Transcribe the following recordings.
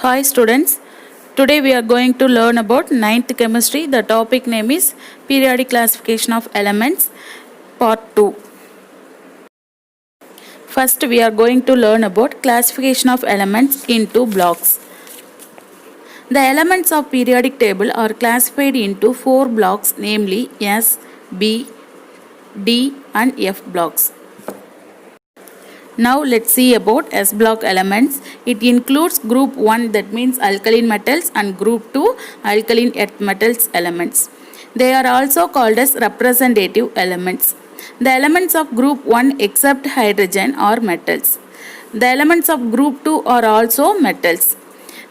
Hi students, today we are going to learn about ninth chemistry. The topic name is periodic classification of elements part 2. First we are going to learn about classification of elements into blocks. The elements of periodic table are classified into 4 blocks, namely S, B, D and F blocks. Now let's see about S block elements. It includes group 1, that means alkaline metals, and group 2 alkaline earth metals elements. They are also called as representative elements. The elements of group 1 except hydrogen are metals. The elements of group 2 are also metals.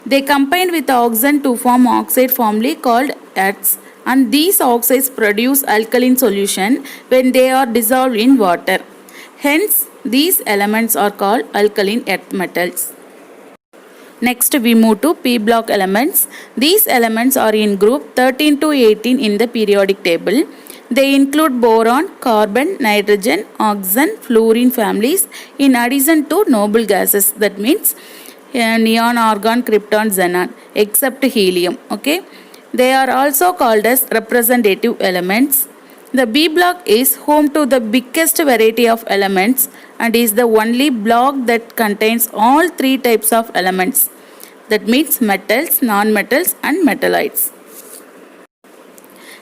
They combine with oxygen to form oxide formally called earths, and these oxides produce alkaline solution when they are dissolved in water. Hence, these elements are called alkaline earth metals. Next we move to P block elements. These elements are in group 13 to 18 in the periodic table. They include boron, carbon, nitrogen, oxygen, fluorine families in addition to noble gases, that means neon, argon, krypton, xenon, except helium. Okay, they are also called as representative elements. The B block is home to the biggest variety of elements and is the only block that contains all 3 types of elements, that means metals, non-metals and metalloids.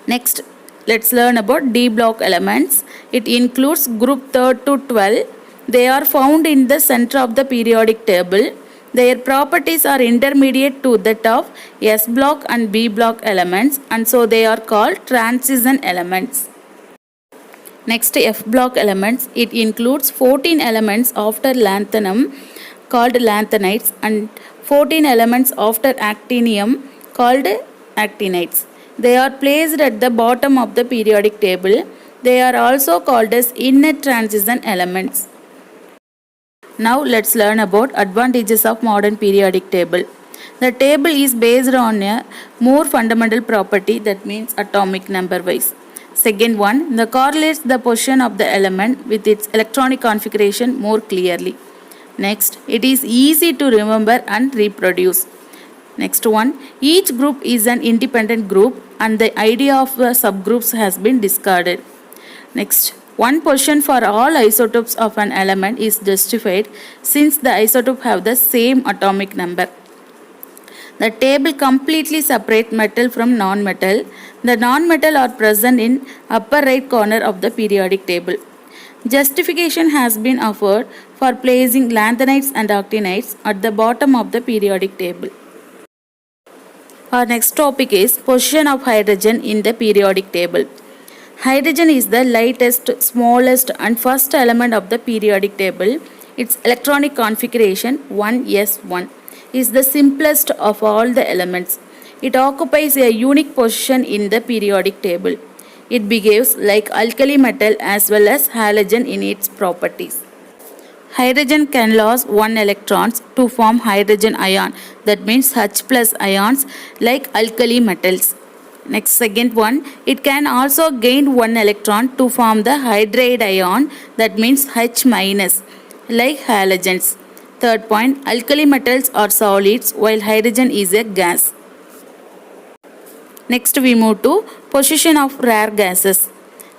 Next, let's learn about D block elements. It includes group 3rd to 12. They are found in the center of the periodic table. Their properties are intermediate to that of S block and B block elements, and so they are called transition elements. Next, F block elements. It includes 14 elements after lanthanum called lanthanides and 14 elements after actinium called actinides. They are placed at the bottom of the periodic table. They are also called as inner transition elements. Now let's learn about advantages of modern periodic table. The table is based on a more fundamental property, that means atomic number wise. Second one, the correlates the position of the element with its electronic configuration more clearly. Next, it is easy to remember and reproduce. Next one, each group is an independent group and the idea of the subgroups has been discarded. Next, one position for all isotopes of an element is justified since the isotopes have the same atomic number. The table completely separates metal from non-metal. The non-metal are present in upper right corner of the periodic table. Justification has been offered for placing lanthanides and actinides at the bottom of the periodic table. Our next topic is position of hydrogen in the periodic table. Hydrogen is the lightest, smallest and first element of the periodic table. Its electronic configuration 1s1 is the simplest of all the elements. It occupies a unique position in the periodic table. It behaves like alkali metal as well as halogen in its properties. Hydrogen can lose 1 electron to form hydrogen ion, that means H plus ions like alkali metals. Next, second one, it can also gain 1 electron to form the hydride ion, that means H minus like halogens. Third point, alkali metals are solids while hydrogen is a gas. Next we move to position of rare gases.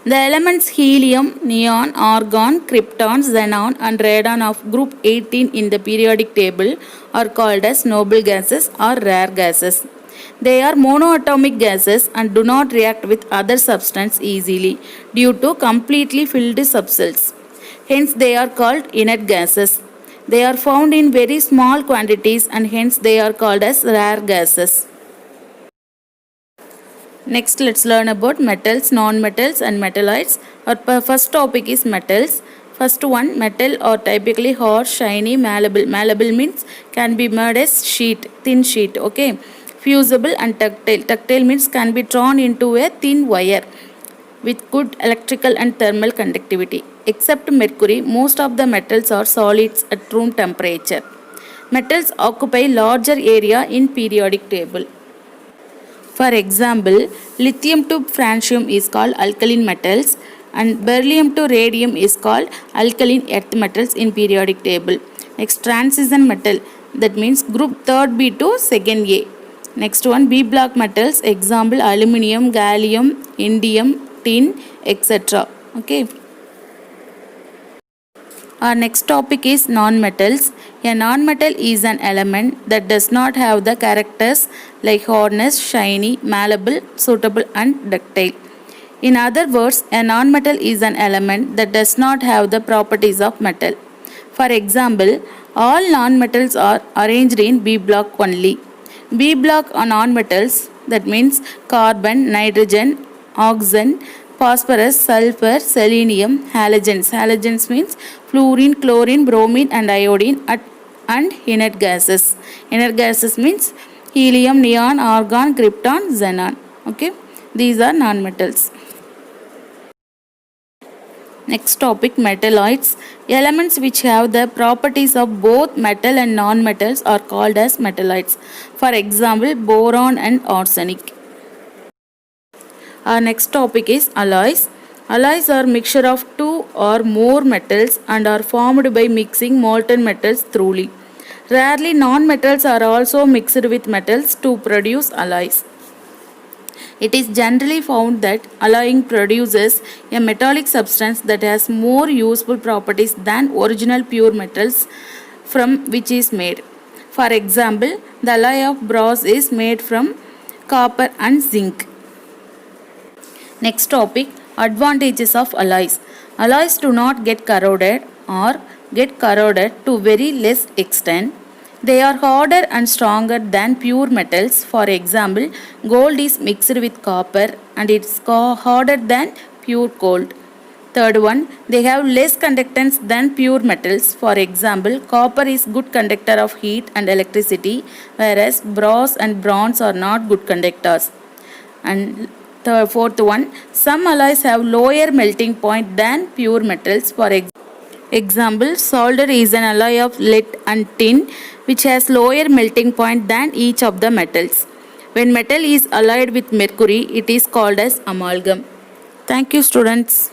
The elements helium, neon, argon, krypton, xenon and radon of group 18 in the periodic table are called as noble gases or rare gases. They are monoatomic gases and do not react with other substances easily due to completely filled subcells. Hence they are called inert gases. They are found in very small quantities and hence they are called as rare gases. Next, let's learn about metals, non-metals and metalloids. Our first topic is metals. First one, metal are typically hard, shiny, malleable. Malleable means can be made as sheet, thin sheet. Okay. Fusible and ductile. Ductile means can be drawn into a thin wire with good electrical and thermal conductivity. Except mercury, most of the metals are solids at room temperature. Metals occupy larger area in periodic table. For example, lithium to francium is called alkaline metals and beryllium to radium is called alkaline earth metals in periodic table. Next, transition metal. that means group third B to second A. Next one, B block metals, example aluminium, gallium, indium, tin, etc. Okay. Our next topic is nonmetals. A nonmetal is an element that does not have the characters like hardness, shiny, malleable, suitable, and ductile. In other words, a nonmetal is an element that does not have the properties of metal. For example, all nonmetals are arranged in B block only. B block are nonmetals, that means carbon, nitrogen, oxygen, phosphorus, sulfur, selenium, halogens. Halogens means fluorine, chlorine, bromine, and iodine, and inert gases. Inert gases means helium, neon, argon, krypton, xenon. Okay, these are nonmetals. Next topic, metalloids. Elements which have the properties of both metal and non-metals are called as metalloids. For example, boron and arsenic. Our next topic is alloys. Alloys are mixture of two or more metals and are formed by mixing molten metals thoroughly. Rarely non-metals are also mixed with metals to produce alloys. It is generally found that alloying produces a metallic substance that has more useful properties than original pure metals from which is made. For example, the alloy of brass is made from copper and zinc. Next topic, advantages of alloys. Alloys do not get corroded or get corroded to very less extent. They are harder and stronger than pure metals. For example, gold is mixed with copper and it's harder than pure gold. Third one, they have less conductance than pure metals. For example, copper is good conductor of heat and electricity, whereas brass and bronze are not good conductors. And the fourth one, some alloys have lower melting point than pure metals. For example, solder is an alloy of lead and tin which has lower melting point than each of the metals. When metal is alloyed with mercury, it is called as amalgam. Thank you, students.